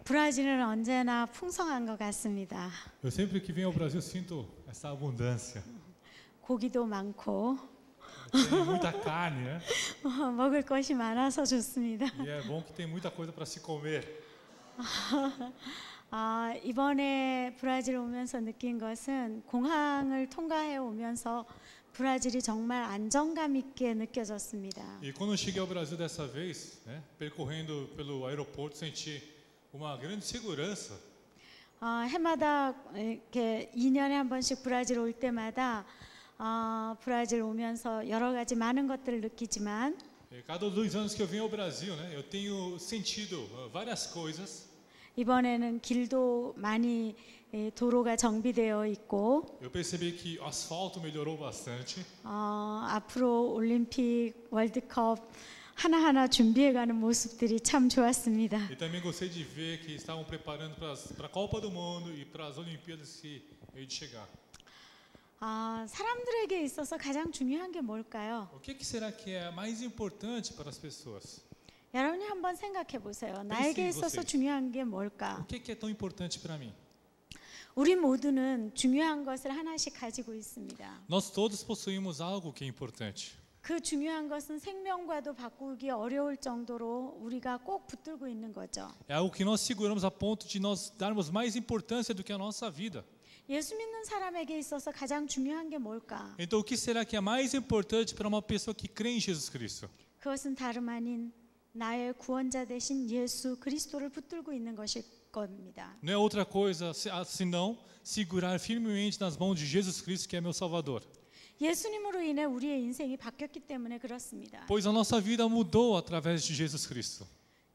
브라질은 언제나 풍성한 것 같습니다. Eu sempre que venho ao Brasil sinto essa abundância. 고기도 많고 Tem muita carne, né? 먹을 것이 많아서 좋습니다. E é bom que tem muita coisa para se comer. 이번에 브라질 오면서 느낀 것은 공항을 통과해 오면서 브라질이 정말 안정감 있게 느껴졌습니다. E quando eu cheguei ao Brasil dessa vez, né, percorrendo pelo aeroporto, senti uma grande segurança. 해마다 이렇게 2년에 한 번씩 브라질 올 때마다 브라질 오면서 여러 가지 많은 것들을 느끼지만 Cada 2 anos que eu venho ao Brasil, né, eu tenho sentido várias coisas. 이번에는 길도 많이 도로가 정비되어 있고 Eu percebi que o asfalto melhorou bastante. 앞으로 올림픽, 월드컵 하나하나 준비해가는 모습들이 참 좋았습니다. E também gostei de ver que estavam preparando para a Copa do Mundo e para as Olimpíadas que hei de chegar. 사람들에게 있어서 가장 중요한 게 뭘까요? O que será que é mais importante para as pessoas? 여러분이 한번 생각해 보세요. 나에게 있어서 중요한 게 뭘까? O que é tão importante para mim? 우리 모두는 중요한 것을 하나씩 가지고 있습니다. Nós todos possuímos algo que é importante. 그 중요한 것은 생명과도 바꾸기 어려울 정도로 우리가 꼭 붙들고 있는 거죠. É algo que nós seguramos a ponto de nós darmos mais importância do que a nossa vida. 예수 믿는 사람에게 있어서 가장 중요한 게 뭘까? Então, o que será que é mais importante para uma pessoa que crê em Jesus Cristo? 그것은 다름 아닌 나의 구원자 되신 예수 그리스도를 붙들고 있는 것일 겁니다. Não é outra coisa senão segurar firmemente nas mãos de Jesus Cristo, que é meu Salvador. 예수님으로 인해 우리의 인생이 바뀌었기 때문에 그렇습니다. Pois a nossa vida mudou através de Jesus Cristo.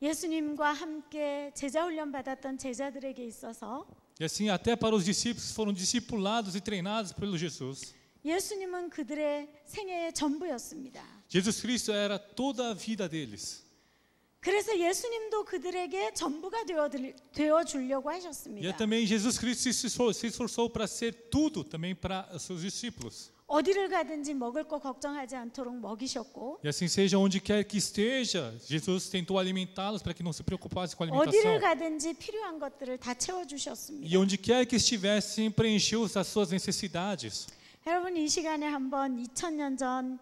예수님과 함께 제자 훈련 받았던 제자들에게 있어서 E assim até para os discípulos que foram discipulados e treinados pelo Jesus. 예수님은 그들의 생애의 전부였습니다. Jesus Cristo era toda a vida deles. 그래서 예수님도 그들에게 전부가 되어 주려고 E 하셨습니다. também Jesus Cristo se esforçou para ser tudo também para os seus discípulos. 어디를 가든지 먹을 거 걱정하지 않도록 먹이셨고 E assim seja onde quer que esteja, Jesus tentou alimentá-los para que não se preocupassem com a 어디를 alimentação. 가든지 필요한 것들을 다 채워 주셨습니다. E onde quer que estivessem, preencheu as suas necessidades. 여러분 이 시간에 한번 2000년 전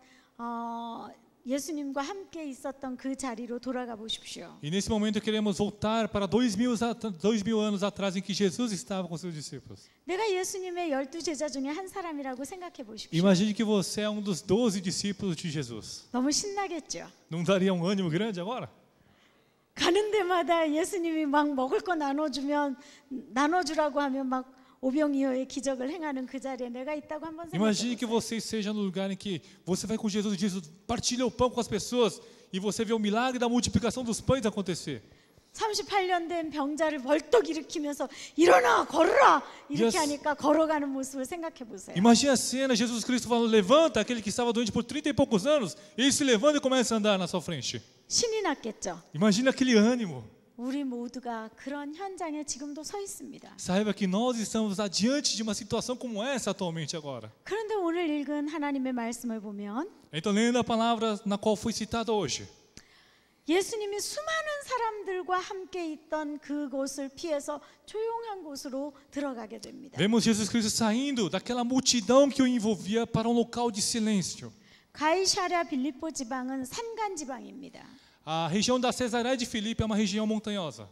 예수님과 함께 있었던 그 자리로 돌아가 보십시오. E nesse momento queremos voltar para 2000 anos atrás em que Jesus estava com seus discípulos. 내가 예수님의 12 제자 중에 한 사람이라고 생각해 보십시오. Imagine que você é um dos 12 discípulos de Jesus. 너무 신나겠죠. Não daria um ânimo grande agora? 가는 데마다 예수님이 막 먹을 거 나눠주라고 하면 막 오병이어의 기적을 행하는 그 자리에 내가 있다고 한번 Imagine 생각해 que 보세요. você esteja no lugar em que você vai com Jesus e diz, partilha o pão com as pessoas e você vê o milagre da multiplicação dos pães acontecer. 38년 된 병자를 벌떡 일으키면서 일어나 걸어라 이렇게 Yes. 하니까 걸어가는 모습을 생각해 보세요. Imagine a cena, Jesus Cristo falando, levanta, aquele que estava doente por 30 e poucos anos, ele se levanta e começa a andar na sua frente. 신이 났겠죠. Imagine aquele ânimo. 우리 모두가 그런 현장에 지금도 서 있습니다. Saiba que nós estamos adiante de uma situação como essa atualmente agora. 그런데 오늘 읽은 하나님의 말씀을 보면 Então, lendo a palavra na qual foi citada hoje, 예수님이 수많은 사람들과 함께 있던 그곳을 피해서 조용한 곳으로 들어가게 됩니다. vemos Jesus Cristo saindo daquela multidão que o envolvia para um local de silêncio. 가이사랴 빌립보 지방은 산간 지방입니다. A região da Cesareia de Filipe é uma região montanhosa.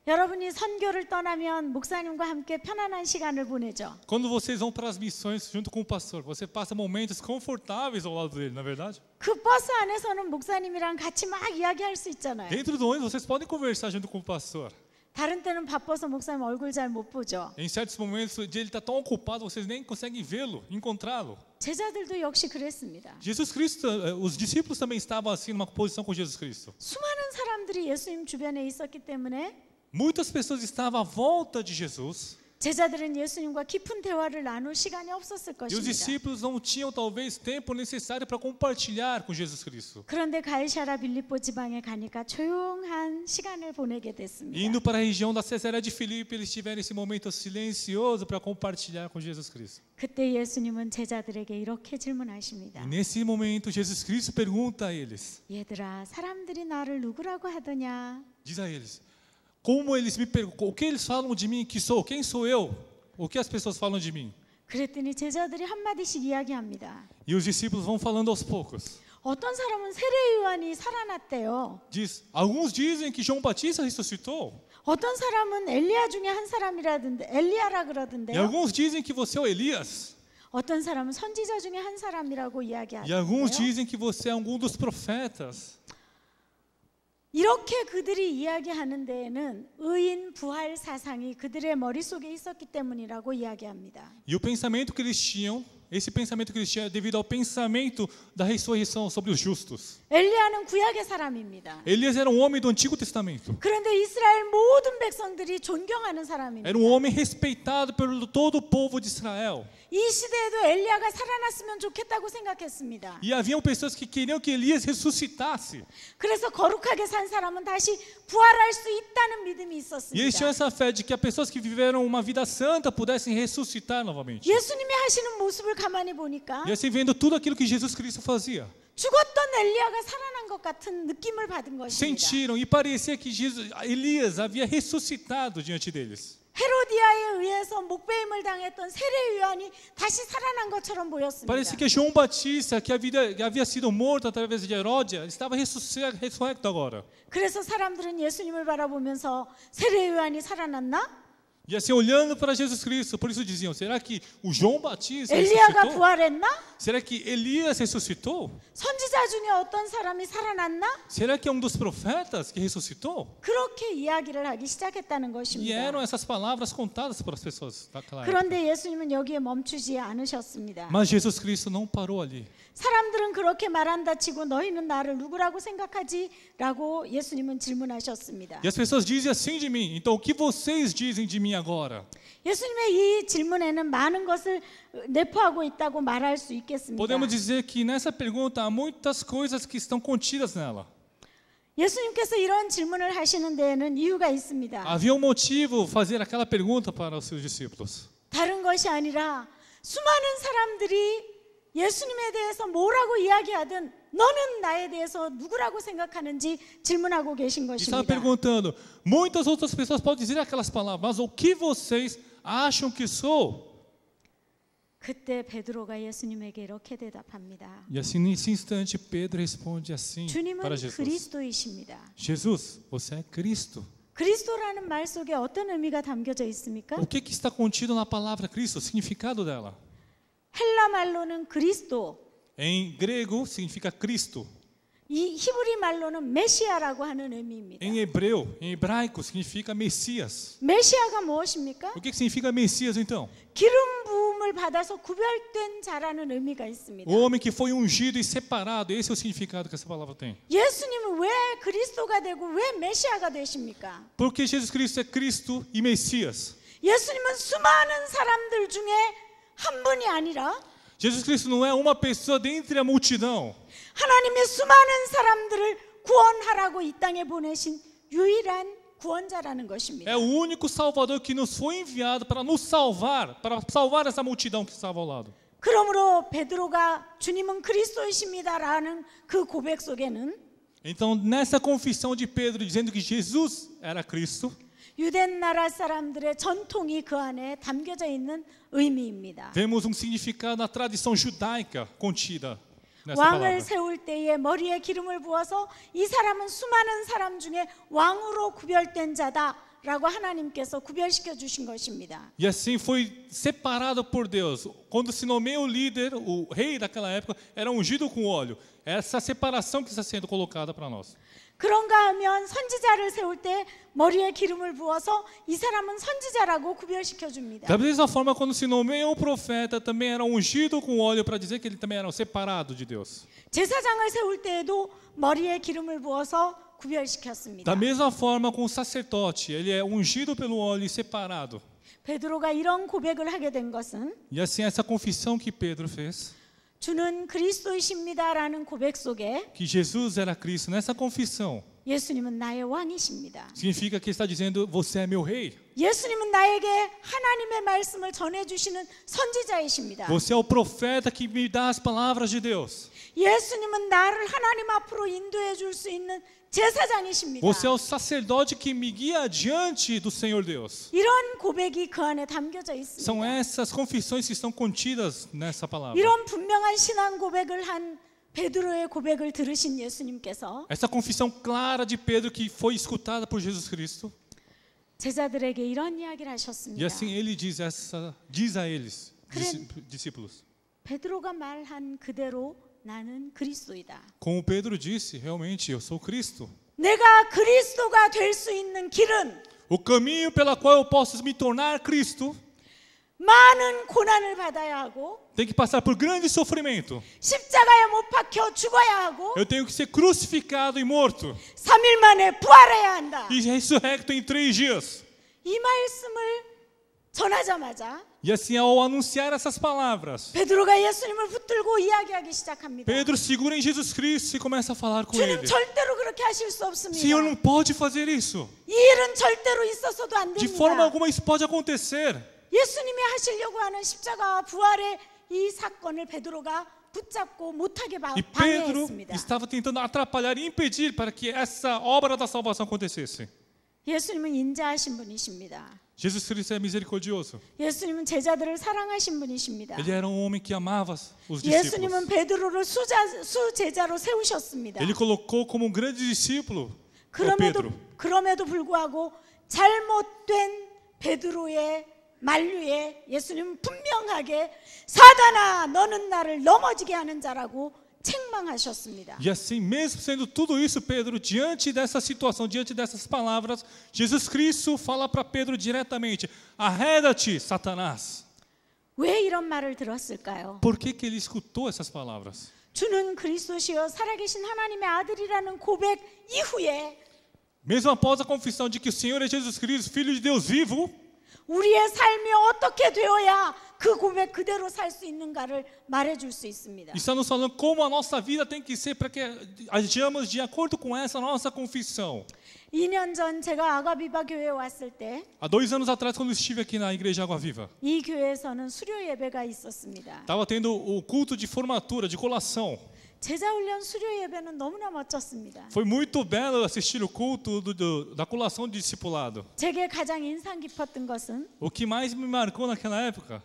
여러분이 선교를 떠나면 목사님과 함께 편안한 시간을 보내죠. Quando vocês vão para as missões junto com o pastor, você passa momentos confortáveis ao lado dele, não é verdade? 그 버스 안에서는 목사님이랑 같이 막 이야기할 수 있잖아요. Dentro do ônibus vocês podem conversar junto com o pastor. 다른 때는 바빠서 목사님 얼굴 잘 못 보죠. Em certos momentos ele está tão ocupado, vocês nem conseguem vê-lo, encontrá-lo. 제자들도 역시 그랬습니다. Jesus Cristo, os discípulos também estavam assim numa posição com Jesus Cristo. 수많은 사람들이 예수님 주변에 있었기 때문에 Muitas pessoas estavam à volta de Jesus. 제자들은 예수님과 깊은 대화를 나눌 시간이 없었을 E os 것입니다. discípulos não tinham talvez tempo necessário para compartilhar com Jesus Cristo. 그런데 가이사랴 빌립보 지방에 가니까 조용한 시간을 보내게 됐습니다. Indo para a região da Cesareia de Filipe, eles tiveram esse momento silencioso para compartilhar com Jesus Cristo. 그때 예수님은 제자들에게 이렇게 질문하십니다. E nesse momento Jesus Cristo pergunta a eles, 얘들아, 사람들이 나를 누구라고 하더냐? diz a eles, como eles me perguntam, o que eles falam de mim, que sou, quem sou eu? O que as pessoas falam de mim? 그랬더니 제자들이 한마디씩 이야기합니다. E os discípulos vão falando aos poucos. 어떤 사람은 세례 요한이 살아났대요. Alguns dizem que João Batista ressuscitou. 어떤 사람은 엘리야 중에 한 사람이라던데 엘리야라 E 그러던데요. alguns dizem que você é o Elias. 어떤 사람은 선지자 중에 한 사람이라고 E alguns 이야기하는데요. dizem que você é algum dos profetas. 이렇게 그들이 이야기하는 데에는 의인 부활 사상이 그들의 머릿속에 있었기 때문이라고 이야기합니다. E o pensamento que eles tinham, esse pensamento que eles tinham é devido ao pensamento da ressurreição sobre os justos. 엘리야는 구약의 사람입니다. Elias era um homem do Antigo Testamento. 그런데 이스라엘 모든 백성들이 존경하는 사람입니다. Era um homem respeitado por todo o povo de Israel. 이 시대에도 엘리야가 살아났으면 좋겠다고 생각했습니다. E haviam pessoas que queriam que Elias ressuscitasse. 그래서 거룩하게 산 사람은 다시 부활할 수 있다는 믿음이 E eles 있었습니다. tinham essa fé de que as pessoas que viveram uma vida santa pudessem ressuscitar novamente. 예수님이 하시는 모습을 가만히 보니까 E assim vendo tudo aquilo que Jesus Cristo fazia. 죽었던 엘리야가 살아난 것 같은 느낌을 받은 것입니다. Sentiram e parecia que Elias havia ressuscitado diante deles. 헤로디아에 의해서 목배임을 당했던 세례 요한이 다시 살아난 것처럼 보였습니다. Parecia que João Batista, que havia sido morto através de Herodes, estava ressurrecto agora. 그래서 사람들은 예수님을 바라보면서 세례 요한이 살아났나? E assim, olhando para Jesus Cristo, por isso diziam, será que o João Batista 엘리야가 ressuscitou? 부활했나? Será que Elias ressuscitou? 선지자 중에 어떤 사람이 살아났나? Será que é um dos profetas que ressuscitou? 그렇게 이야기를 하기 시작했다는 E 것입니다. eram essas palavras contadas para as pessoas daquela época. 그런데 예수님은 여기에 멈추지 않으셨습니다. Mas Jesus Cristo não parou ali. 사람들은 그렇게 말한다 치고 너희는 나를 누구라고 생각하지? 라고 예수님은 질문하셨습니다. E as pessoas dizem assim de mim, então o que vocês dizem de mim agora? 예수님의 이 질문에는 많은 것을 내포하고 있다고 말할 수 있겠습니다. Podemos dizer que nessa pergunta há muitas coisas que estão contidas nela. 예수님께서 이런 질문을 하시는 데에는 이유가 있습니다. Havia um motivo fazer aquela pergunta para os seus discípulos. 다른 것이 아니라 수많은 사람들이 예수님에 대해서 뭐라고 이야기하든 너는 나에 대해서 누구라고 생각하는지 질문하고 계신 Estava 것입니다. perguntando, muitas outras pessoas podem dizer aquelas palavras, mas o que vocês acham que sou? 그때 베드로가 예수님에게 이렇게 대답합니다. E assim, nesse instante, Pedro responde assim 주님은 para Jesus. 그리스도이십니다. Jesus, você é Cristo. 그리스도라는 말 속에 어떤 의미가 담겨져 있습니까? O que está contido na palavra Cristo, o significado dela? 헬라 말로는 그리스도, Em grego significa Cristo. 이 히브리 말로는 메시아라고 하는 의미입니다. Em hebreu, em hebraico, significa Messias. 메시아가 무엇입니까? O que significa Messias então? 기름 부음을 받아서 구별된 자라는 의미가 있습니다. O homem que foi ungido e separado, esse é o significado que essa palavra tem. 예수님은 왜 그리스도가 되고 왜 메시아가 되십니까? Porque Jesus Cristo é Cristo e Messias. 예수님은 수많은 사람들 중에 한 분이 아니라 Jesus Cristo não é uma pessoa dentre a multidão. 하나님의 수많은 사람들을 구원하라고 이 땅에 보내신 유일한 구원자라는 것입니다. É o único Salvador que nos foi enviado para nos salvar, para salvar essa multidão que estava ao lado. 그러므로 베드로가 주님은 그리스도이십니다라는 그 고백 속에는 Então, nessa confissão de Pedro dizendo que Jesus era Cristo, 유대 나라 사람들의 전통이 그 안에 담겨져 있는 의미입니다. vemos um significado na tradição judaica contida nessa 왕을 palavra. 세울 때에 머리에 기름을 부어서 이 사람은 수많은 사람 중에 왕으로 구별된 자다라고 하나님께서 구별시켜 주신 것입니다. E assim foi separado por Deus. Quando se nomeia o líder, o rei daquela época, era ungido com óleo. Essa separação que está sendo colocada para nós. 그런가 하면 선지자를 세울 때 머리에 기름을 부어서 이 사람은 선지자라고 구별시켜 줍니다. Da mesma forma, quando se nomeia o profeta, também era ungido com óleo para dizer que ele também era separado de Deus. 제사장을 세울 때에도 머리에 기름을 부어서 구별시켰습니다. Da mesma forma, com o sacerdote, ele é ungido pelo óleo e separado. 베드로가 이런 고백을 하게 된 것은 E assim, essa confissão que Pedro fez, 주는 그리스도이십니다라는 고백 속에 que Jesus era Cristo, nessa confissão, 예수님은 나의 왕이십니다. Significa que ele está dizendo, você é meu rei. 예수님은 나에게 하나님의 말씀을 전해주시는 선지자이십니다. Você é o profeta que me dá as palavras de Deus. 예수님은 나를 하나님 앞으로 인도해 줄 수 있는 제사장이십니다. Você é o sacerdote que me guia adiante do Senhor Deus. 이런 고백이 그 안에 담겨져 있습니다. São essas confissões que estão contidas nessa palavra. 이런 분명한 신앙 고백을 한 베드로의 고백을 들으신 예수님께서 Essa confissão clara de Pedro que foi escutada por Jesus Cristo. 제자들에게 이런 이야기를 E 하셨습니다. assim ele diz a eles, Crê- discípulos. 베드로가 말한 그대로 나는 그리스도이다. Como Pedro disse, realmente eu sou Cristo. 내가 그리스도가 될 수 있는 길은 O caminho pela qual eu posso me tornar Cristo 많은 고난을 받아야 하고 tem que passar por grande sofrimento. 십자가에 못 박혀 죽어야 하고 Eu tenho que ser crucificado e morto 3일 만에 부활해야 한다. e ressurrecto em 3 dias. 이 말씀을 전하자마자 E assim, ao anunciar essas palavras, 베드로가 예수님을 붙들고 이야기하기 시작합니다. Pedro segura em Jesus Cristo e começa a falar com 주님 ele. 절대로 그렇게 하실 수 없습니다. Senhor, não pode fazer isso. 이 일은 절대로 있어서도 안 De forma 됩니다. alguma isso pode acontecer. 예수님이 하시려고 하는 십자가와 부활의 이 사건을 베드로가 붙잡고 못하게 E Pedro 방해했습니다. estava tentando atrapalhar e impedir para que essa obra da salvação acontecesse. 예수님은 인자하신 분이십니다. Jesus Cristo é misericordioso. 예수님은 제자들을 사랑하신 분이십니다. Ele era um homem que amava os 예수님은 discípulos. 베드로를 수제자로 세우셨습니다. Ele colocou como um grande discípulo o Pedro. 그럼에도 불구하고 잘못된 베드로의 만류에 예수님은 분명하게 사단아 너는 나를 넘어지게 하는 자라고 책망하셨습니다. E assim, mesmo sendo tudo isso, Pedro, diante dessa situação, diante dessas palavras, Jesus Cristo fala para Pedro diretamente: arreda-te, Satanás. 왜 이런 말을 들었을까요? Por que ele escutou essas palavras? 주는 그리스도시요 살아계신 하나님의 아들이라는 고백 이후에 Mesmo após a confissão de que o Senhor é Jesus Cristo, Filho de Deus vivo, 우리의 삶이 어떻게 되어야 그 고백 그대로 살 수 있는가를 말해줄 수 있습니다. está nos falando como a nossa vida tem que ser para que agiamos de acordo com essa nossa confissão. 2년 전 제가 아가비바 교회에 왔을 때 이 Há 2 anos atrás, quando eu estive aqui na Igreja Água Viva, 교회에서는 수료 예배가 있었습니다. estava tendo o culto de formatura, de colação. 제자훈련 수료 예배는 너무나 멋졌습니다. Foi muito belo assistir o culto da colação de discipulado. 제게 가장 인상 깊었던 것은 O que mais me marcou naquela época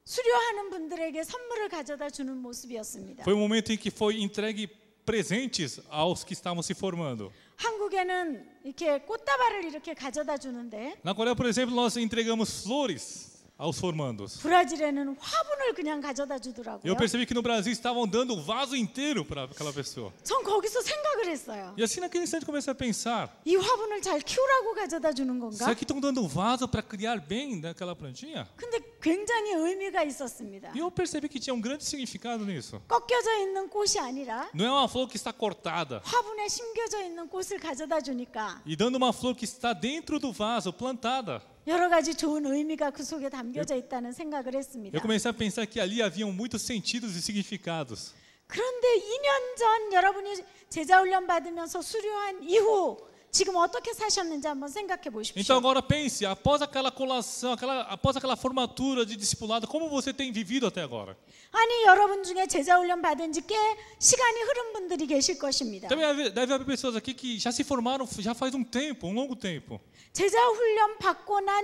수료하는 분들에게 선물을 가져다 주는 모습이었습니다. foi o momento em que foi entregue presentes aos que estavam se formando. 한국에는 이렇게 꽃다발을 이렇게 가져다 주는데 Na Coreia, por exemplo, nós entregamos flores aos formandos. 브라질에는 화분을 그냥 가져다 주더라고요. Eu percebi que no Brasil estavam dando o vaso inteiro para aquela pessoa. 전 거기서 생각을 했어요. E assim naquele instante comecei a pensar: 이 화분을 잘 키우라고 가져다 주는 건가? será que estão dando o vaso para criar bem daquela plantinha? 근데 굉장히 의미가 있었습니다. E eu percebi que tinha um grande significado nisso. 꺾여져 있는 꽃이 아니라 Não é uma flor que está cortada 화분에 심겨져 있는 꽃을 가져다 주니까 e dando uma flor que está dentro do vaso, plantada. 여러 가지 좋은 의미가 그 속에 담겨져 있다는 생각을 했습니다. Eu comecei a pensar que ali haviam muitos sentidos e significados. 그런데 2년 전 여러분이 제자훈련 받으면서 수료한 이후 지금 어떻게 사셨는지 한번 생각해 보십시오. Então agora pense, após aquela colação, após aquela formatura de discipulado, como você tem vivido até agora? 아니 여러분 중에 제자훈련 받은 지 꽤 시간이 흐른 분들이 계실 것입니다. Também deve haver pessoas aqui que já se formaram já faz um tempo, um longo tempo. 제자훈련 받고 난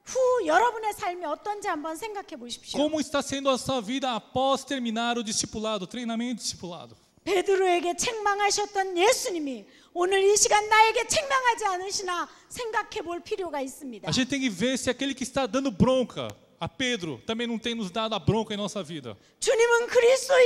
후 여러분의 삶이 어떤지 한번 생각해 보십시오. Como está sendo a sua vida após terminar o discipulado, o treinamento discipulado? 베드로에게 책망하셨던 예수님이 오늘 이 시간 나에게 책망하지 않으시나 생각해 볼 필요가 있습니다. A gente tem que ver se aquele que está dando bronca a Pedro também não tem nos dado a bronca em nossa vida. 주님은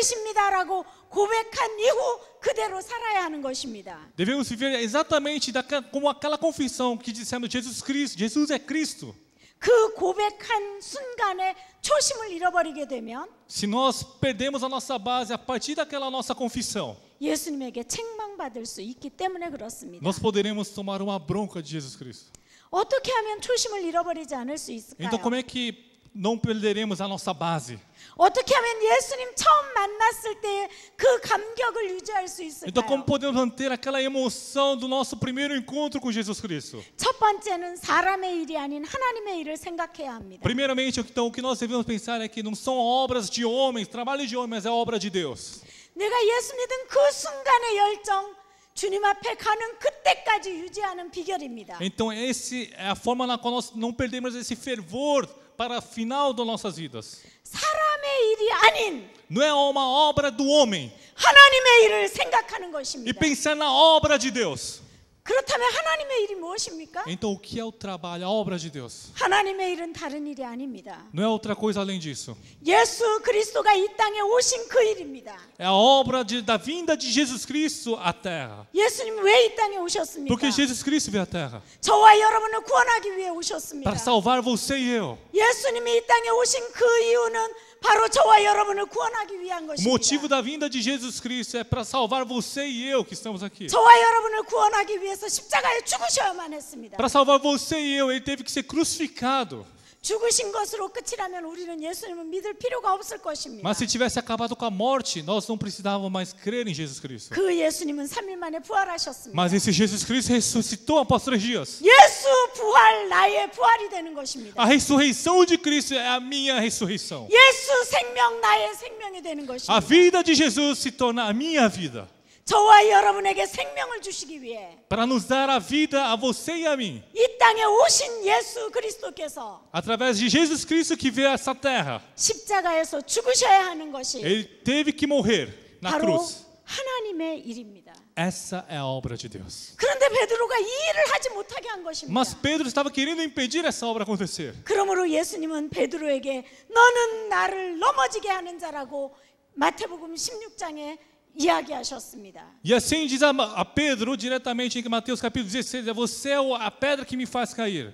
그리스도이십니다라고 고백한 이후 그대로 살아야 하는 것입니다. Devemos viver exatamente como aquela confissão que dissemos Jesus Cristo, Jesus é Cristo. 그 고백한 순간에 초심을 잃어버리게 되면 Se nós perdemos a nossa base a partir daquela nossa confissão, 예수님에게 책망받을 수 있기 때문에 그렇습니다. nós poderemos tomar uma bronca de Jesus Cristo. 어떻게 하면 초심을 잃어버리지 않을 수 있을까요? Então, como é que não perderemos a nossa base. 어떻게 하면 예수님 처음 만났을 때 그 감격을 유지할 수 Então, como 있을까요? podemos manter aquela emoção do nosso primeiro encontro com Jesus Cristo? 첫 번째는 사람의 일이 아닌 하나님의 일을 생각해야 합니다. Primeiramente, então, o que nós devemos pensar é que não são obras de homens, trabalho de homens, mas é obra de Deus. 내가 예수 믿은 그 순간의 열정, 주님 앞에 가는 그때까지 유지하는 비결입니다. Então, essa é a forma na qual nós não perdemos esse fervor para o final das nossas vidas. 사람의 일이 아닌 Não é uma obra do homem. 하나님의 일을 생각하는 E 것입니다. pensar na obra de Deus. 그렇다면 하나님의 일이 무엇입니까? Então, o que é o trabalho, a obra de Deus? 하나님의 일은 다른 일이 아닙니다. Não é outra coisa além disso. 예수 그리스도가 이 땅에 오신 그 일입니다. É a obra da vinda de Jesus Cristo à Terra. 예수님 왜 이 땅에 오셨습니까? Porque Jesus Cristo veio à Terra 저와 여러분을 구원하기 위해 오셨습니다. para salvar você e eu. 예수님이 이 땅에 오신 그 이유는 바로 저와 여러분을 구원하기 위한 O 것입니다. motivo da vinda de Jesus Cristo é para salvar você e eu que estamos aqui. 저와 여러분을 구원하기 위해서 십자가에 죽으셔야만 했습니다. Para salvar você e eu, ele teve que ser crucificado. 죽으신 것으로 끝이라면 우리는 예수님을 믿을 필요가 없을 것입니다. Mas se tivesse acabado com a morte, nós não precisávamos mais crer em Jesus Cristo. 그 예수님은 3일 만에 부활하셨습니다. Mas esse Jesus Cristo ressuscitou após 3 dias. 예수 부활 나의 부활이 되는 것입니다. A ressurreição de Cristo é a minha ressurreição. 예수 생명 나의 생명이 되는 A 것입니다. vida de Jesus se torna a minha vida. 저와 여러분에게 생명을 주시기 위해 Para nos dar a vida a você e a mim. 이 땅에 오신 예수 그리스도께서 Através de Jesus Cristo que veio a essa terra. 십자가에서 죽으셔야 하는 것이 Ele teve que morrer na 바로 cruz. 하나님의 일입니다. Essa é a obra de Deus. 그런데 베드로가 이 일을 하지 못하게 한 것입니다. Mas Pedro estava querendo impedir essa obra acontecer. 그러므로 예수님은 베드로에게 너는 나를 넘어지게 하는 자라고 마태복음 16장에 이야기하셨습니다. E assim diz a Pedro diretamente em Mateus capítulo 16, você é a pedra que me faz cair.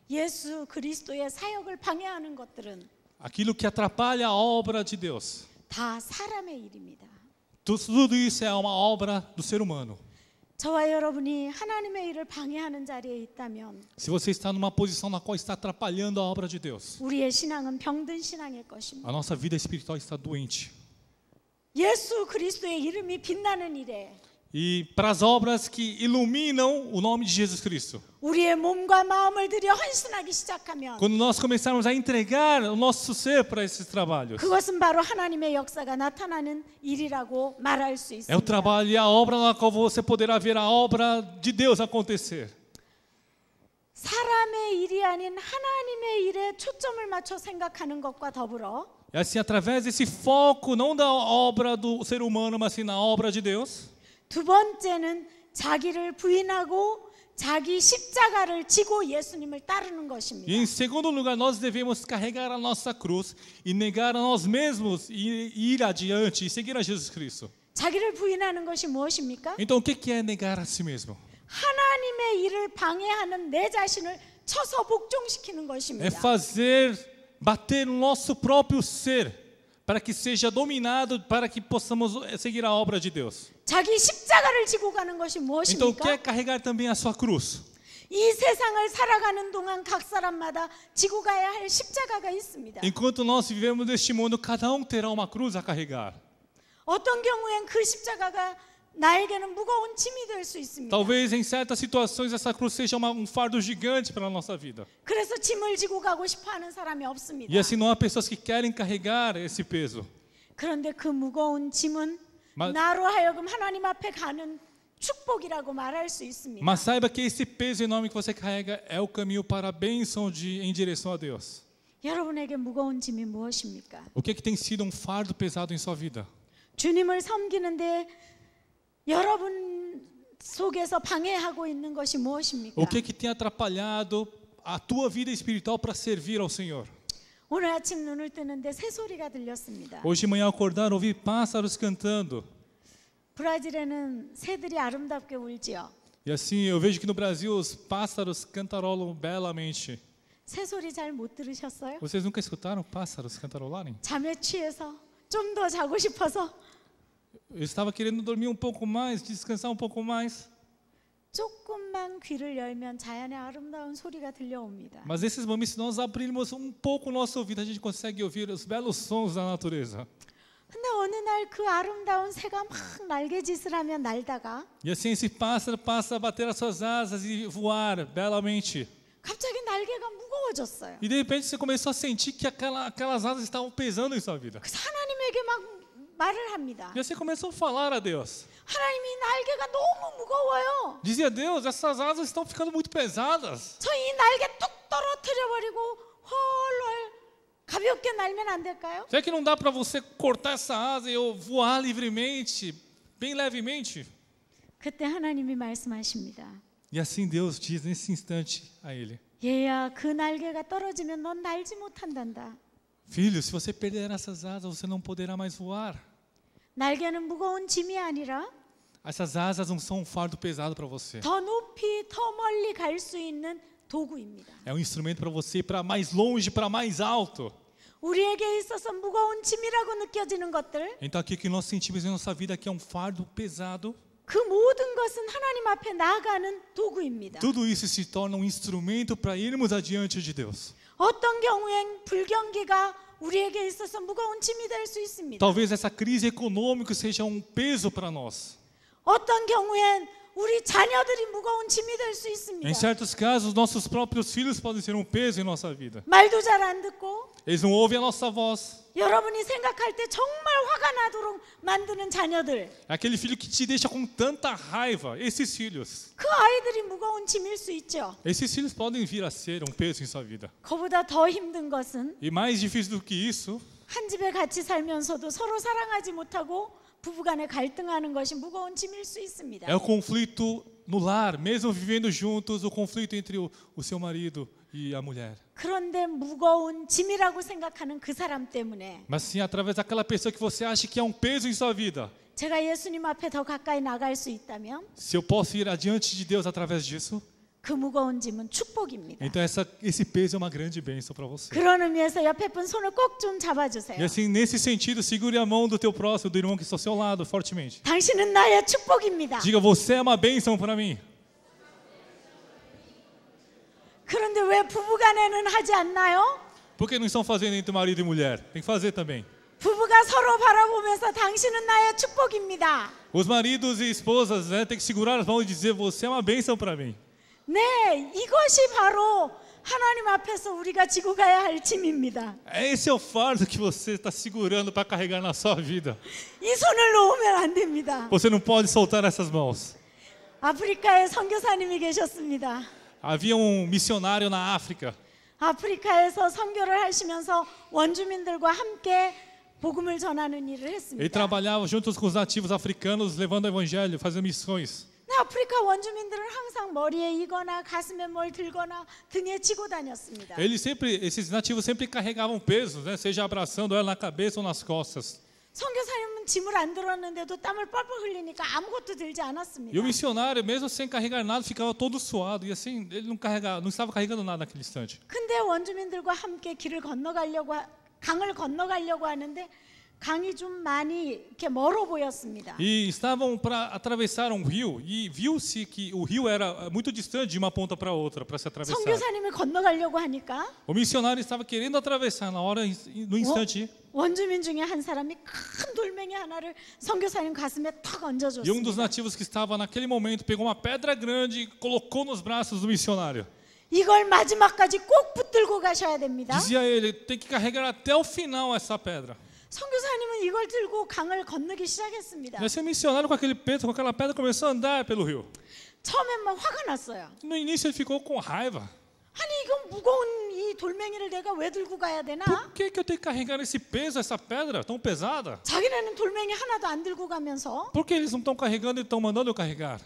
예수 그리스도의 사역을 방해하는 것들은 Aquilo que atrapalha a obra de Deus. 다 사람의 일입니다. Tudo isso é uma obra do ser humano. 저와 여러분이 하나님의 일을 방해하는 자리에 있다면 Se você está numa posição na qual está atrapalhando a obra de Deus, 우리의 신앙은 병든 신앙일 것입니다. a nossa vida espiritual está doente. 예수 그리스도의 이름이 빛나는 일에 E para as obras que iluminam o nome de Jesus Cristo. 우리의 몸과 마음을 들여 헌신하기 시작하면 Quando nós começarmos a entregar o nosso ser para esses trabalhos, 그것은 바로 하나님의 역사가 나타나는 일이라고 말할 수 é o 있습니다. trabalho e a obra na qual você poderá ver a obra de Deus acontecer. 사람의 일이 아닌 하나님의 일에 초점을 맞춰 생각하는 것과 더불어 É assim, através desse foco, não da obra do ser humano, mas sim na obra de Deus. 두 번째는 자기를 부인하고 자기 십자가를 지고 예수님을 따르는 E 것입니다. em segundo lugar, nós devemos carregar a nossa cruz e negar a nós mesmos e ir adiante e seguir a Jesus Cristo. 자기를 부인하는 것이 무엇입니까? Então, o que é negar a si mesmo? 하나님의 일을 방해하는 내 자신을 쳐서 복종시키는 É 것입니다. bater no nosso próprio ser, para que seja dominado, para que possamos seguir a obra de Deus. 자기 십자가를 지고 가는 것이 Então, quer 무엇입니까? carregar também a sua cruz. 이 세상을 살아가는 동안 각 사람마다 지고 가야 할 십자가가 있습니다. Enquanto nós vivemos neste mundo, cada um terá uma cruz a carregar. 어떤 경우엔 그 십자가가 나에게는 무거운 짐이 될 수 있습니다. Talvez em certas situações essa cruz seja fardo gigante para a nossa vida. 그래서 짐을 지고 가고 싶어하는 사람이 없습니다. E assim não há pessoas que querem carregar esse peso. 그런데 그 무거운 짐은 나로 하여금 하나님 앞에 가는 축복이라고 말할 수 있습니다. Mas saiba que esse peso enorme que você carrega é o caminho para a bênção em direção a Deus. 여러분에게 무거운 짐이 무엇입니까? O que tem sido um fardo pesado em sua vida? 주님을 섬기는데 여러분 속에서 방해하고 있는 것이 무엇입니까? O que tem atrapalhado a tua vida espiritual para servir ao Senhor? 오늘 아침 눈을 뜨는데 새소리가 들렸습니다. Hoje de manhã ao acordar ouvi pássaros cantando. 브라질에는 새들이 아름답게 울지요. E assim eu vejo que no Brasil os pássaros cantarolam belamente. 새소리 잘 못 들으셨어요? Vocês nunca escutaram pássaros cantarolarem? 잠에 취해서 좀 더 자고 싶어서 Eu estava querendo dormir um pouco mais, descansar um pouco mais. 조금만 귀를 열면 자연의 아름다운 소리가 들려옵니다. Mas nesses momentos, se nós abrirmos pouco o nosso ouvido, a gente consegue ouvir os belos sons da natureza. 근데 어느 날 그 아름다운 새가 막 날개짓을 하며 날다가 E assim esse pássaro passa a bater as suas asas e voar belamente. 갑자기 날개가 무거워졌어요. E de repente você começou a sentir que aquelas asas estavam pesando em sua vida. 그래서 하나님에게 막 말을 합니다. E você começou a falar a Deus. 하나님이 날개가 너무 무거워요. Dizia, Deus, essas asas estão ficando muito pesadas. 저 이 날개 뚝 떨어뜨려 버리고 헐헐 가볍게 날면 안 될까요? Será que não dá para você cortar essa asa e eu voar livremente, bem levemente? 그때 하나님이 말씀하십니다. E assim Deus diz nesse instante a ele: 얘야, 그 날개가 떨어지면 넌 날지 못한단다. Filho, se você perder essas asas, você não poderá mais voar. 날개는 무거운 짐이 아니라 Essas asas não são um fardo pesado para você. 더 높이 더 멀리 갈 수 있는 도구입니다. É um instrumento para você ir para mais longe, para mais alto. 우리에게 있어서 무거운 짐이라고 느껴지는 것들, Então aqui que nós sentimos em nossa vida que é um fardo pesado, 그 모든 것은 하나님 앞에 나아가는 도구입니다. tudo isso se torna um instrumento para irmos adiante de Deus. 어떤 경우엔 불경기가 우리에게 있어서 무거운 짐이 될 수 있습니다. Talvez essa crise econômica seja um peso para nós. 어떤 경우엔 우리 자녀들이 무거운 짐이 될 수 있습니다. Em certos casos, nossos próprios filhos podem ser um peso em nossa vida. 말도 잘 안 듣고 Eles não ouvem a nossa voz. 여러분이 생각할 때 정말 화가 나도록 만드는 자녀들, É aquele filho que te deixa com tanta raiva. Esses filhos. 그 아이들이 무거운 짐일 수 있죠. Esses filhos podem vir a ser um peso em sua vida. 그보다 더 힘든 것은 E mais difícil do que isso, 한 집에 같이 살면서도 서로 사랑하지 못하고 부부간에 갈등하는 것이 무거운 짐일 수 있습니다. é o conflito no lar, mesmo vivendo juntos, o conflito entre o seu marido e a mulher. 그런데 무거운 짐이라고 생각하는 그 사람 때문에 Mas sim, através daquela pessoa que você acha que é um peso em sua vida. 제가 예수님 앞에 더 가까이 나갈 수 있다면 Se eu posso ir adiante de Deus através disso, 그 무거운 짐은 축복입니다. então esse peso é uma grande bênção para você. 그런 의미에서 옆에 분 손을 꼭 좀 잡아주세요. E assim, nesse sentido, segure a mão do teu próximo, do irmão que está ao seu lado, fortemente. 당신은 나의 축복입니다. Diga, você é uma bênção para mim. 그런데 왜 부부간에는 하지 않나요? Por que não estão fazendo entre marido e mulher? Tem que fazer também. 부부가 서로 바라보면서 당신은 나의 축복입니다. Os maridos e esposas, né, tem que segurar as mãos e dizer, você é uma bênção para mim. 네, 이것이 바로 하나님 앞에서 우리가 지고 가야 할 짐입니다. Esse é o fardo que você está segurando para carregar na sua vida. 이 손을 놓으면 안 됩니다. Você não pode soltar essas mãos. 아프리카에 선교사님이 계셨습니다. Havia missionário na África. 아프리카에서 선교를 하시면서 원주민들과 함께 복음을 전하는 일을 Ele 했습니다. trabalhava juntos com os nativos africanos, levando o evangelho, fazendo missões. 아프리카 원주민들은 항상 머리에 이거나 가슴에 뭘 들거나 등에 지고 다녔습니다. Esses nativos sempre carregavam pesos, né, seja abraçando ela na cabeça ou nas costas. 선교사님은 짐을 안 들었는데도 땀을 뻘뻘 흘리니까 아무것도 들지 않았습니다. E o missionário, mesmo sem carregar nada, ficava todo suado. E assim, ele não estava carregando nada naquele instante. 근데 원주민들과 함께 강을 건너가려고 하는데 강이 좀 많이 이렇게 멀어 보였습니다. E estavam para atravessar um rio. E viu-se que o rio era muito distante de uma ponta para outra, para se atravessar. 선교사님이 건너가려고 하니까 O missionário estava querendo atravessar na hora, no instante. 원주민 중에 한 사람이 큰 돌멩이 하나를 선교사님 가슴에 탁 E um dos 얹어줬습니다. nativos que estava naquele momento pegou uma pedra grande e colocou nos braços do missionário. 이걸 마지막까지 꼭 붙들고 가셔야 됩니다. Dizia ele, tem que carregar até o final essa pedra. 선교사님은 이걸 들고 강을 건너기 시작했습니다. E esse missionário com aquele peso, com aquela pedra, começou a andar pelo rio. 처음엔 막 화가 났어요. No início ele ficou com raiva. 아니 이건 무거운 이 돌멩이를 내가 왜 들고 가야 되나? Por que eu tenho que carregar esse peso, essa pedra tão pesada? 자기네는 돌멩이 하나도 안 들고 가면서 Por que eles não estão carregando e estão mandando eu carregar?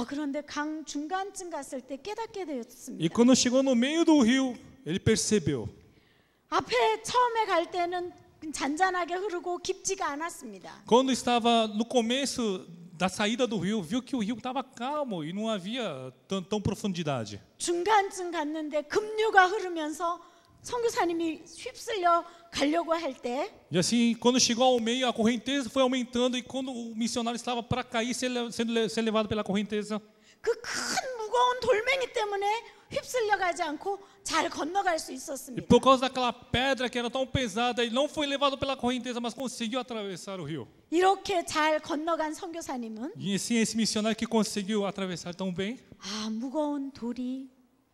그런데 강 중간쯤 갔을 때 깨닫게 E 되었습니다. quando chegou no meio do rio, ele percebeu. 앞에 처음에 갈 때는 잔잔하게 흐르고 깊지가 않았습니다. Quando estava no começo da saída do rio, viu que o rio estava calmo e não havia tão profundidade. 중간쯤 갔는데 급류가 흐르면서 선교사님이 휩쓸려 가려고 할 때 E assim, quando chegou ao meio, a correnteza foi aumentando e quando o missionário estava para cair, sendo levado pela correnteza, 그 큰 무거운 돌멩이 때문에 휩쓸려 가지 않고 잘 건너갈 수 E 있었습니다. por causa daquela pedra que era tão pesada, ele não foi levado pela correnteza, mas conseguiu atravessar o rio. 이렇게 잘 건너간 선교사님은 E assim, esse missionário que conseguiu atravessar tão bem, 아, 무거운 돌이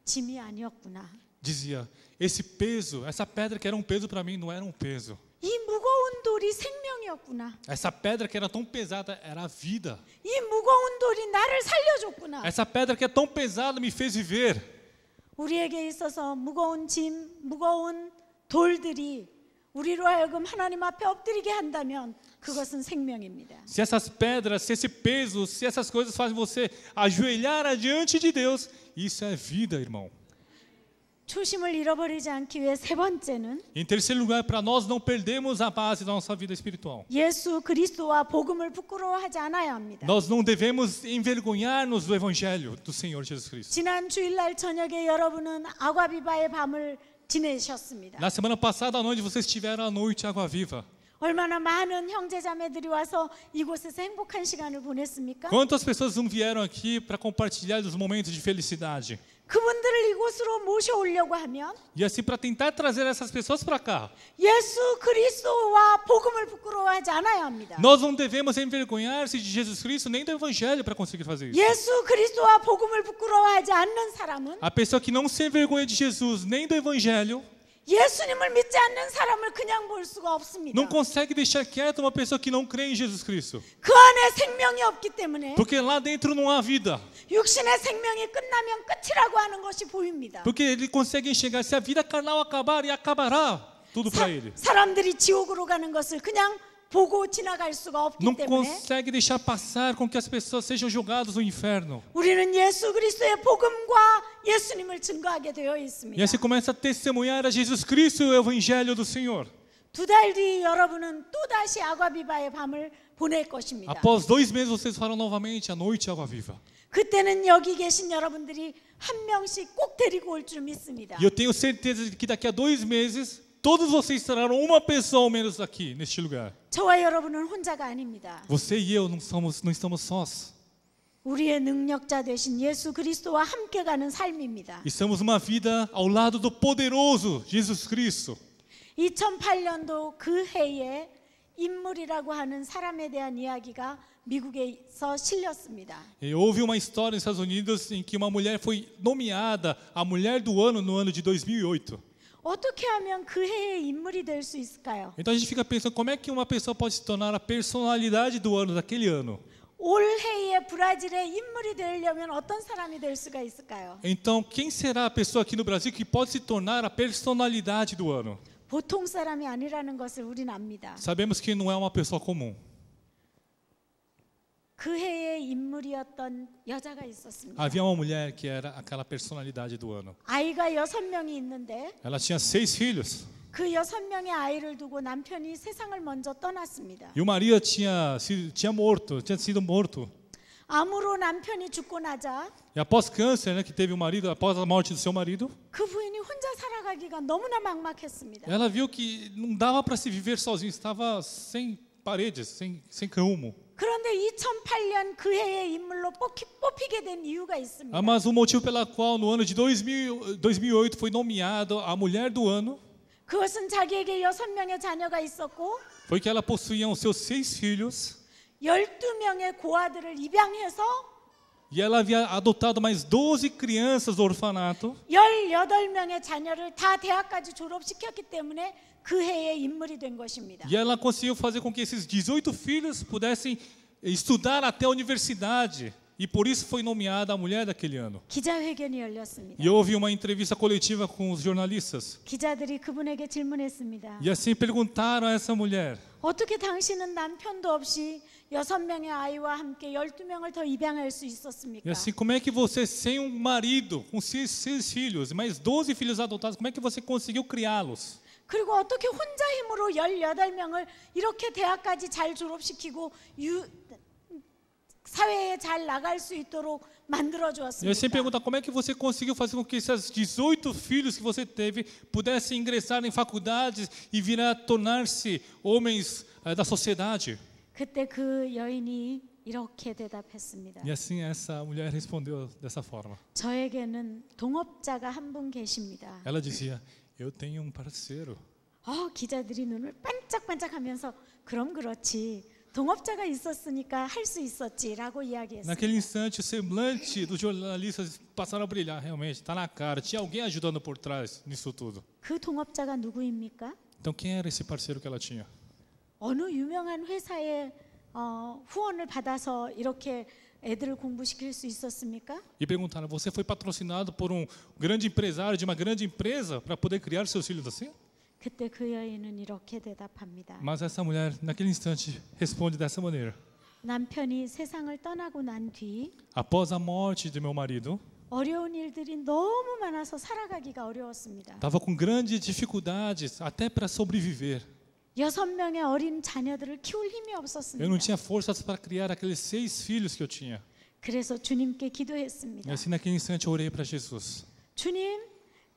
짐이 아니었구나. dizia: esse peso, essa pedra que era um peso para mim, não era um peso. 이 무거운 돌이 생명이었구나. Essa pedra que era tão pesada era a vida. 이 무거운 돌이 나를 살려줬구나. Essa pedra que é tão pesada me fez viver. 우리에게 있어서 무거운 짐, 무거운 돌들이 우리로 하여금 하나님 앞에 엎드리게 한다면 그것은 생명입니다. Se essas pedras, se esse peso, se essas coisas fazem você ajoelhar diante de Deus, isso é vida, irmão. 초심을 잃어버리지 않기 위해 세 번째는 Em terceiro lugar, para nós não perdermos a base da nossa vida espiritual. 예수 그리스도와 복음을 부끄러워하지 않아야 합니다. Nós não devemos envergonhar-nos do evangelho do Senhor Jesus Cristo. 지난 주일날 저녁에 여러분은 아과비바의 밤을 지내셨습니다. Na semana passada à noite vocês tiveram a noite Água Viva. 얼마나 많은 형제자매들이 와서 이곳에서 행복한 시간을 보냈습니까? Quantas pessoas não vieram aqui para compartilhar dos momentos de felicidade? 그분들을 이곳으로 모셔오려고 하면 E assim, para tentar trazer essas pessoas para cá, 예수 그리스도와 복음을 부끄러워하지 않아야 합니다. nós não devemos envergonhar-se de Jesus Cristo nem do evangelho para conseguir fazer isso. 예수 그리스도와 복음을 부끄러워하지 않는 사람은 A pessoa que não se envergonha de Jesus nem do evangelho 예수님을 믿지 않는 사람을 그냥 볼 수가 없습니다. não consegue deixar quieta uma pessoa que não crê em Jesus Cristo. 그 안에 생명이 없기 때문에 Porque lá dentro não há vida. 육신의 생명이 끝나면 끝이라고 하는 것이 보입니다. Porque ele consegue enxergar, se a vida carnal acabar, e acabará tudo para ele. 사람들이 지옥으로 가는 것을 그냥 보고 지나갈 수가 없기 Não 때문에 consegue deixar passar com que as pessoas sejam julgadas no inferno. 우리는 예수 그리스도의 복음과 예수님을 증거하게 되어 E 있습니다. assim começa a testemunhar a Jesus Cristo e o evangelho do Senhor. 2달 뒤 여러분은 또다시 아과비바의 밤을 보낼 것입니다. Após 2 meses vocês farão novamente a noite Água Viva. 그때는 여기 계신 여러분들이 한 명씩 꼭 데리고 올 줄 믿습니다. E eu tenho certeza de que daqui a 2 meses todos vocês trarão uma pessoa ao menos aqui neste lugar. 저와 여러분은 혼자가 아닙니다. Você e eu não estamos sós. 우리의 능력자 되신 예수 그리스도와 함께 가는 삶입니다. Estamos uma vida ao lado do poderoso Jesus Cristo. 2008년도 그 해에 인물이라고 하는 사람에 대한 이야기가 미국에서 실렸습니다. E houve uma história nos Estados Unidos em que uma mulher foi nomeada a mulher do ano no ano de 2008. 어떻게 하면 그 해의 인물이 될 수 있을까요? Então a gente fica pensando como é que uma pessoa pode se tornar a personalidade do ano daquele ano. 올해의 브라질의 인물이 되려면 어떤 사람이 될 수가 있을까요? Então quem será a pessoa aqui no Brasil que pode se tornar a personalidade do ano? 보통 사람이 아니라는 것을 우리는 압니다. Sabemos que não é uma pessoa comum. 그 해의 인물이었던 여자가 있었습니다. Havia uma mulher que era aquela personalidade do ano. 아이가 6명이 있는데 Ela tinha 6 filhos 그 6명의 아이를 두고 남편이 세상을 먼저 떠났습니다. e o marido tinha sido morto. 암으로 남편이 죽고 나자 E após câncer, né, que teve o marido, após a morte do seu marido, 그 부인이 혼자 살아가기가 너무나 막막했습니다. ela viu que não dava para se viver sozinho, estava sem paredes, sem rumo. 그런데 2008년 그 해의 인물로 뽑히게 된 이유가 있습니다. Mas o motivo pela qual no ano de 2008 foi nomeado a mulher do ano 그것은 자기에게 6명의 자녀가 있었고 foi que ela possuía os seus 6 filhos 12명의 고아들을 입양해서 e ela havia adotado mais 12 crianças do orfanato 18명의 자녀를 다 대학까지 졸업시켰기 때문에 그 해의 인물이 된 것입니다. e ela conseguiu fazer com que esses 18 filhos pudessem estudar até a universidade e por isso foi nomeada a mulher daquele ano. 기자회견이 열렸습니다. E houve uma entrevista coletiva com os jornalistas. 기자들이 그분에게 질문했습니다. E assim perguntaram a essa mulher: 어떻게 당신은 남편도 없이 6명의 아이와 함께 12명을 더 입양할 수 있었습니까? E assim, como é que você, sem um marido, com 6 filhos e mais 12 filhos adotados, como é que você conseguiu criá-los? 그리고 어떻게 혼자 힘으로 18명을 이렇게 대학까지 잘 졸업시키고 사회에 잘 나갈 수 있도록 만들어 E eu sempre 주었습니까? pergunto, como é que você conseguiu fazer com que esses 18 filhos que você teve pudessem ingressar em faculdades e vir a tornar-se homens da sociedade? 그때 그 여인이 이렇게 대답했습니다. E assim essa mulher respondeu dessa forma. 저에게는 동업자가 한 분 계십니다. Ela dizia: eu tenho parceiro. 기자들이 눈을 반짝반짝하면서 그럼 그렇지. 동업자가 있었으니까 할 수 있었지라고 이야기했습니다. Naquele instante, o semblante dos jornalistas passaram a brilhar. Realmente, está na cara. Tinha alguém ajudando por trás nisso tudo. 그 동업자가 누구입니까? Então, quem era esse parceiro que ela tinha? 어느 유명한 회사의 후원을 받아서 이렇게 애들을 공부시킬 수 있었습니까? E perguntaram: você foi patrocinado por grande empresário de uma grande empresa para poder criar seus filhos assim? 그때 그 여인은 이렇게 대답합니다. Mas essa mulher, naquele instante, responde dessa maneira: 남편이 세상을 떠나고 난 뒤 após a morte de meu marido, 어려운 일들이 너무 많아서 살아가기가 어려웠습니다. estava com grandes dificuldades até para sobreviver. 6명의 어린 자녀들을 키울 힘이 Eu não 없었습니다. tinha forças para criar aqueles 6 filhos que eu tinha. 그래서 주님께 E 기도했습니다. assim, naquele instante, eu orei para Jesus. 주님,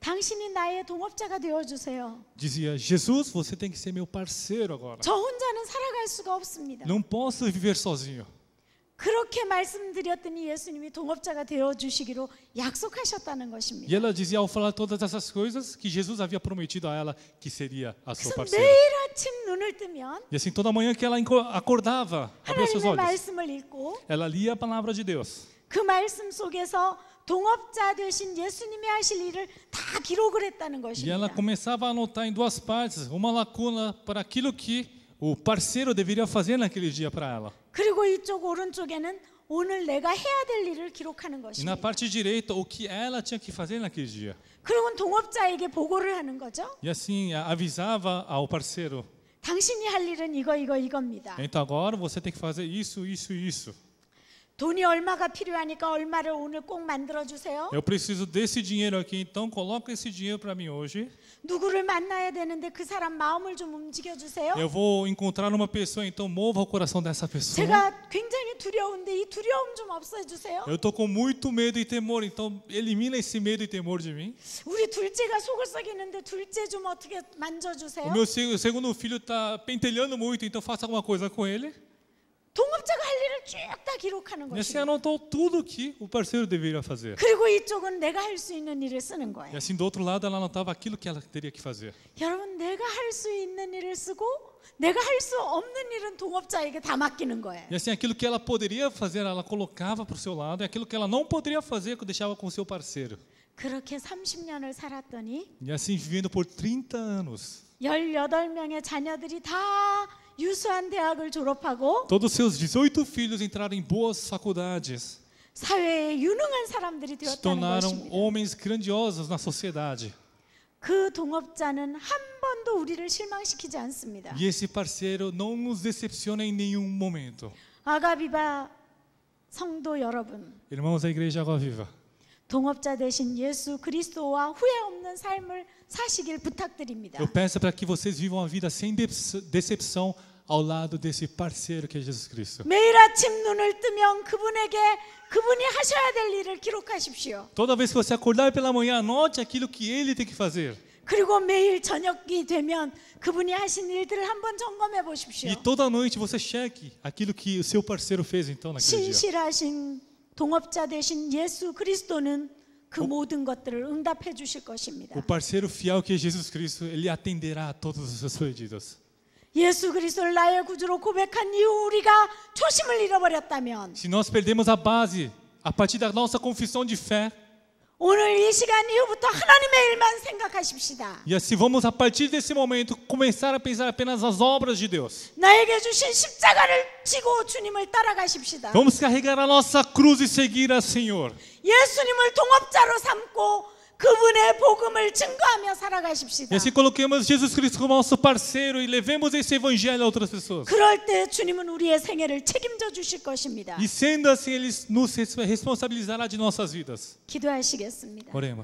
당신이 나의 동업자가 되어주세요. Dizia: Jesus, você tem que ser meu parceiro agora. 저 혼자는 살아갈 수가 없습니다. Não posso viver sozinho. 그렇게 말씀드렸더니 예수님이 동업자가 되어주시기로 약속하셨다는 E 것입니다. ela dizia, ao falar todas essas coisas, que Jesus havia prometido a ela que seria a sua 그래서 parceira. 매일 아침 눈을 뜨면 E assim, toda manhã que ela acordava, abria seus 하나님의 olhos, 말씀을 읽고 ela lia a palavra de Deus. 그 말씀 속에서 동업자 되신 예수님이 하실 일을 다 기록을 했다는 E ela 것입니다. começava a anotar em 2 partes, uma lacuna para aquilo que o parceiro deveria fazer naquele dia para ela. 그리고 이쪽 오른쪽에는 오늘 내가 해야 될 일을 기록하는 E na 것입니다. parte direita, o que ela tinha que fazer naquele dia. 그리고 동업자에게 보고를 하는 거죠. E assim, avisava ao parceiro: 당신이 할 일은 이겁니다. então agora você tem que fazer isso, isso e isso. 돈이 얼마가 필요하니까 얼마를 오늘 꼭 만들어 주세요. Eu preciso desse dinheiro aqui, então coloca esse dinheiro para mim hoje. 누구를 만나야 되는데 그 사람 마음을 좀 움직여 주세요. Eu vou encontrar uma pessoa, então mova o coração dessa pessoa. 제가 굉장히 두려운데 이 두려움 좀 없애 주세요. Eu estou com muito medo e temor, então elimina esse medo e temor de mim. 우리 둘째가 속을 썩이는데 둘째 좀 어떻게 만져 주세요. O meu segundo filho está pentelhando muito, então faça alguma coisa com ele. 동업자가 할 일을 쭉 다 기록하는 E assim 것입니다. anotou tudo que o parceiro deveria fazer. 그리고 이쪽은 내가 할 수 있는 일을 쓰는 E 거예요. assim do outro lado ela anotava aquilo que ela teria que fazer. 여러분, 내가 할 수 있는 일을 쓰고 내가 할 수 없는 일은 동업자에게 다 맡기는 거예요. E assim aquilo que ela poderia fazer, ela colocava para o seu lado, e aquilo que ela não poderia fazer, deixava com o seu parceiro. 그렇게 30년을 살았더니 E assim vivendo por 30 anos. 18명의 자녀들이 다 유수한 대학을 졸업하고 Todos os seus 18 filhos entraram em boas faculdades. 사회에 유능한 사람들이 Se 되었다는 tornaram 것입니다. homens grandiosos na sociedade. 그 동업자는 한 번도 우리를 실망시키지 않습니다. E esse parceiro não nos decepciona em nenhum momento. 아가비바 성도 여러분, Irmãos da Igreja Água Viva, 동업자 되신 예수 그리스도와 후회 없는 삶을 사시길 부탁드립니다. eu peço para que vocês vivam a vida sem decepção ao lado desse parceiro que é Jesus Cristo. 매일 아침 눈을 뜨면 그분이 하셔야 될 일을 기록하십시오. Toda vez que você acordar pela manhã, anote aquilo que ele tem que fazer. 그리고 매일 저녁이 되면 그분이 하신 일들을 한번 점검해 보십시오. E toda noite você cheque aquilo que o seu parceiro fez então naquele dia. 신실하신 동업자 되신 예수 그리스도는 그 모든 것들을 응답해 주실 것입니다. O parceiro fiel que é Jesus Cristo, ele atenderá a todos os seus pedidos. 예수 그리스도를 나의 구주로 고백한 이후 우리가 초심을 잃어버렸다면 Se nós perdemos a base a partir da nossa confissão de fé, 오늘 이 시간 이후부터 하나님의 일만 생각하십시다. e assim vamos a partir desse momento começar a pensar apenas nas obras de Deus. 나에게 주신 십자가를 지고 주님을 따라가십시다. Vamos carregar a nossa cruz e seguir ao Senhor. 예수님을 동업자로 삼고 그분의 복음을 증거하며 살아가십시다. E assim coloquemos Jesus Cristo como nosso parceiro e levemos esse evangelho a outras pessoas. 그럴 때 주님은 우리의 생애를 책임져 주실 것입니다. E sendo assim, ele nos responsabilizará de nossas vidas. 기도하시겠습니다. Oremos.